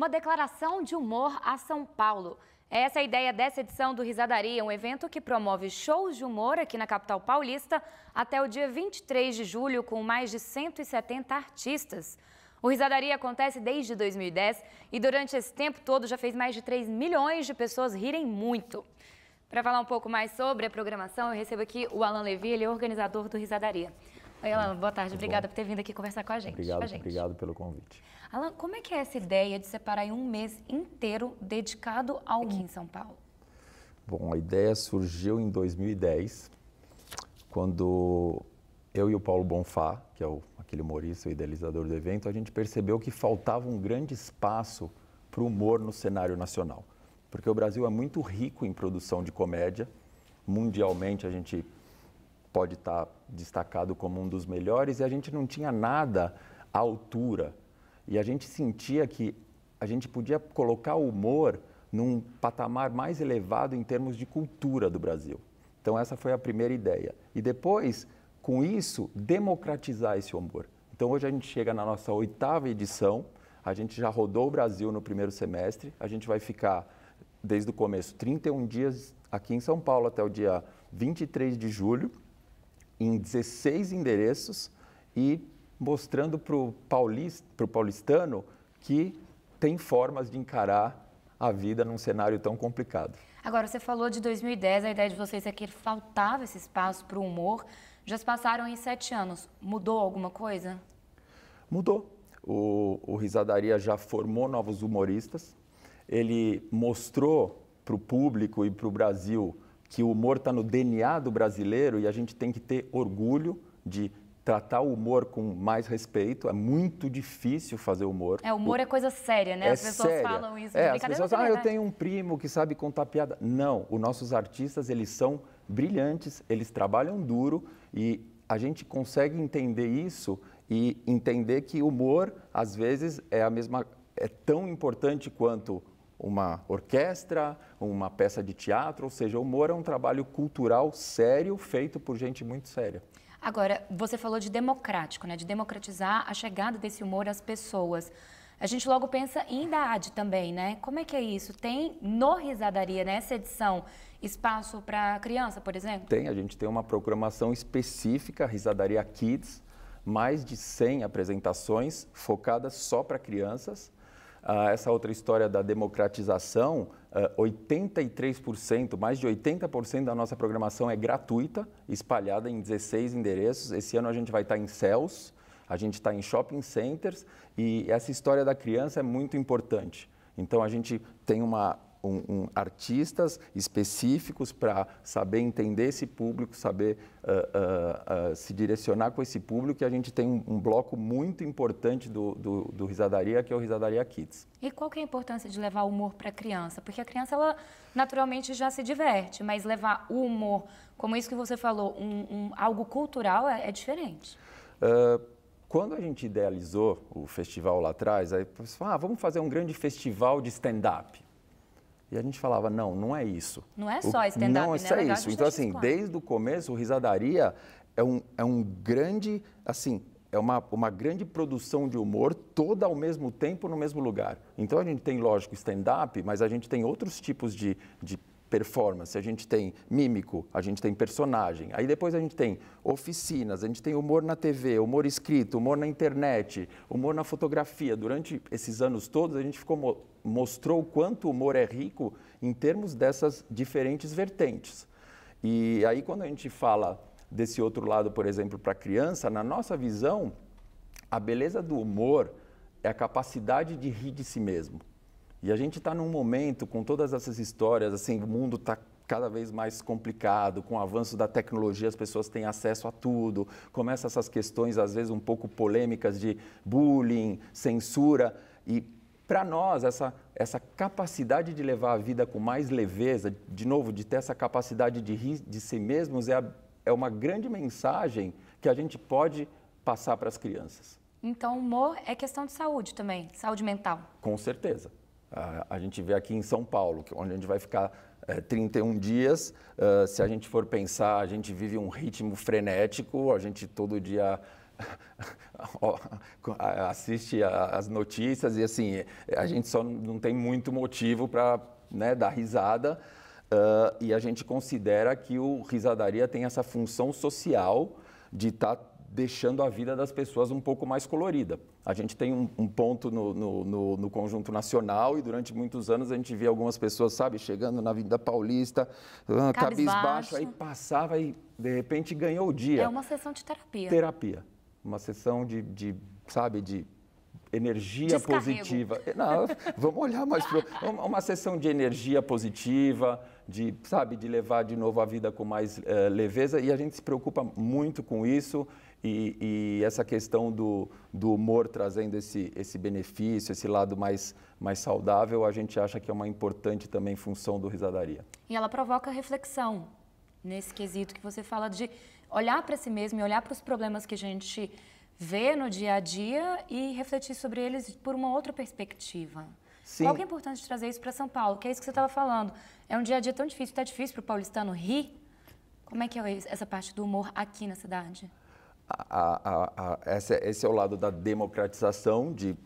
uma declaração de humor a São Paulo. Essa é a ideia dessa edição do Risadaria, um evento que promove shows de humor aqui na capital paulista até o dia 23 de julho, com mais de 170 artistas. O Risadaria acontece desde 2010 e durante esse tempo todo já fez mais de 3 milhões de pessoas rirem muito. Para falar um pouco mais sobre a programação, eu recebo aqui o Alan Levi, ele é organizador do Risadaria. Oi, Alan, boa tarde. Obrigada por ter vindo aqui conversar com a gente. Obrigado pelo convite. Alan, como é que é essa ideia de separar um mês inteiro dedicado ao aqui em São Paulo? Bom, a ideia surgiu em 2010, quando eu e o Paulo Bonfá, que é aquele humorista e idealizador do evento, a gente percebeu que faltava um grande espaço para o humor no cenário nacional. Porque o Brasil é muito rico em produção de comédia. Mundialmente, a gente pode estar destacado como um dos melhores e a gente não tinha nada à altura. E a gente sentia que a gente podia colocar o humor num patamar mais elevado em termos de cultura do Brasil. Então, essa foi a primeira ideia. E depois, com isso, democratizar esse humor. Então, hoje a gente chega na nossa 8ª edição, a gente já rodou o Brasil no primeiro semestre, a gente vai ficar, desde o começo, 31 dias aqui em São Paulo até o dia 23 de julho, em 16 endereços e mostrando para o paulistano que tem formas de encarar a vida num cenário tão complicado. Agora, você falou de 2010, a ideia de vocês é que faltava esse espaço para o humor. Já se passaram em 7 anos. Mudou alguma coisa? Mudou. O Risadaria já formou novos humoristas. Ele mostrou para o público e para o Brasil que o humor está no DNA do brasileiro e a gente tem que ter orgulho de tratar o humor com mais respeito. É muito difícil fazer humor. O humor é coisa séria, né? As pessoas falam isso de brincadeira. As pessoas, eu tenho um primo que sabe contar piada. Não, os nossos artistas, eles são brilhantes, eles trabalham duro e a gente consegue entender isso e entender que o humor, às vezes, é tão importante quanto uma orquestra, uma peça de teatro, ou seja, o humor é um trabalho cultural sério, feito por gente muito séria. Agora, você falou de democrático, né? De democratizar a chegada desse humor às pessoas. A gente logo pensa em idade também, né? Como é que é isso? Tem no Risadaria, nessa edição, espaço para criança, por exemplo? Tem, a gente tem uma programação específica, Risadaria Kids, mais de 100 apresentações focadas só para crianças. Essa outra história da democratização, 83%, mais de 80% da nossa programação é gratuita, espalhada em 16 endereços. Esse ano a gente vai estar em céus, a gente está em shopping centers e essa história da criança é muito importante. Então a gente tem artistas específicos para saber entender esse público, saber se direcionar com esse público, e a gente tem um bloco muito importante do Risadaria, que é o Risadaria Kids. E qual que é a importância de levar o humor para a criança? Porque a criança, ela naturalmente já se diverte, mas levar o humor, como isso que você falou, algo cultural é diferente. Quando a gente idealizou o festival lá atrás, aí você falou, vamos fazer um grande festival de stand-up. E a gente falava, não é isso. Não é só stand-up, não é só isso. Então, assim, desde o começo, o Risadaria é um grande, assim, é uma grande produção de humor, toda ao mesmo tempo, no mesmo lugar. Então, a gente tem, lógico, stand-up, mas a gente tem outros tipos de performance. A gente tem mímico, a gente tem personagem. Aí depois a gente tem oficinas, a gente tem humor na TV, humor escrito, humor na internet, humor na fotografia. Durante esses anos todos, a gente mostrou o quanto o humor é rico em termos dessas diferentes vertentes. E aí, quando a gente fala desse outro lado, por exemplo, para a criança, na nossa visão, a beleza do humor é a capacidade de rir de si mesmo. E a gente está num momento, com todas essas histórias, assim, o mundo está cada vez mais complicado, com o avanço da tecnologia, as pessoas têm acesso a tudo, começam essas questões, às vezes, um pouco polêmicas de bullying, censura, e para nós, essa capacidade de levar a vida com mais leveza, de novo, de ter essa capacidade de rir de si mesmos, é uma grande mensagem que a gente pode passar para as crianças. Então, humor é questão de saúde também, saúde mental. Com certeza. A gente vê aqui em São Paulo, onde a gente vai ficar 31 dias. Se a gente for pensar, a gente vive um ritmo frenético, a gente todo dia assiste as notícias e assim, a gente só não tem muito motivo para, né, dar risada. E a gente considera que o Risadaria tem essa função social de estar deixando a vida das pessoas um pouco mais colorida. A gente tem um ponto no Conjunto Nacional e durante muitos anos a gente via algumas pessoas, sabe, chegando na Avenida Paulista, cabisbaixo, aí passava e de repente ganhou o dia. É uma sessão de terapia. Terapia. Uma sessão de sabe, de energia positiva. Não, vamos olhar mais para uma sessão de energia positiva, sabe, de levar de novo a vida com mais leveza, e a gente se preocupa muito com isso e essa questão do humor trazendo esse benefício, esse lado mais saudável, a gente acha que é uma importante também função do Risadaria. E ela provoca reflexão nesse quesito que você fala de olhar para si mesmo e olhar para os problemas que a gente vê no dia a dia e refletir sobre eles por uma outra perspectiva. Sim. Qual que é a importância de trazer isso para São Paulo? Que é isso que você estava falando. É um dia a dia tão difícil, está difícil para o paulistano rir. Como é que é essa parte do humor aqui na cidade? Esse é o lado da democratização, de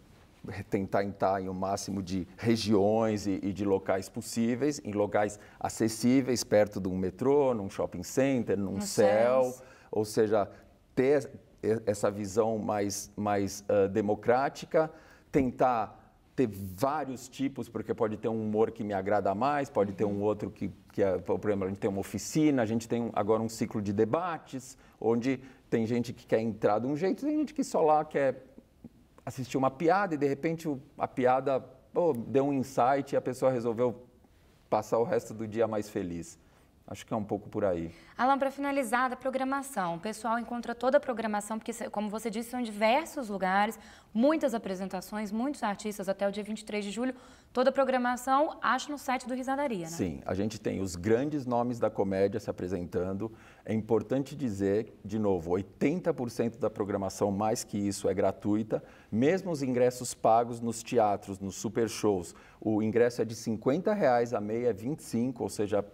tentar entrar em o máximo de regiões e de locais possíveis, em locais acessíveis, perto de um metrô, num shopping center, num céu. Ou seja, ter essa visão mais democrática, tentar ter vários tipos, porque pode ter um humor que me agrada mais, pode ter um outro que por exemplo, a gente tem uma oficina, a gente tem agora um ciclo de debates, onde tem gente que quer entrar de um jeito, tem gente que só lá quer assistir uma piada e de repente a piada deu um insight e a pessoa resolveu passar o resto do dia mais feliz. Acho que é um pouco por aí. Alan, para finalizar, da programação. O pessoal encontra toda a programação, porque, como você disse, são diversos lugares, muitas apresentações, muitos artistas até o dia 23 de julho. Toda a programação, acho, no site do Risadaria, né? Sim, a gente tem os grandes nomes da comédia se apresentando. É importante dizer, de novo, 80% da programação, mais que isso, é gratuita. Mesmo os ingressos pagos nos teatros, nos super shows, o ingresso é de R$50, a meia é 25, ou seja,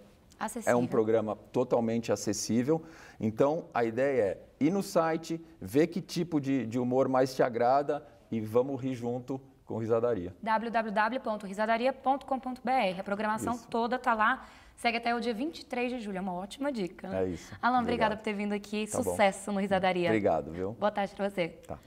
acessível. É um programa totalmente acessível. Então, a ideia é ir no site, ver que tipo de humor mais te agrada e vamos rir junto com Risadaria. www.risadaria.com.br. A programação toda está lá. Segue até o dia 23 de julho. É uma ótima dica. É isso. Alan, obrigada por ter vindo aqui. Sucesso no Risadaria. Obrigado, viu? Boa tarde para você. Tá.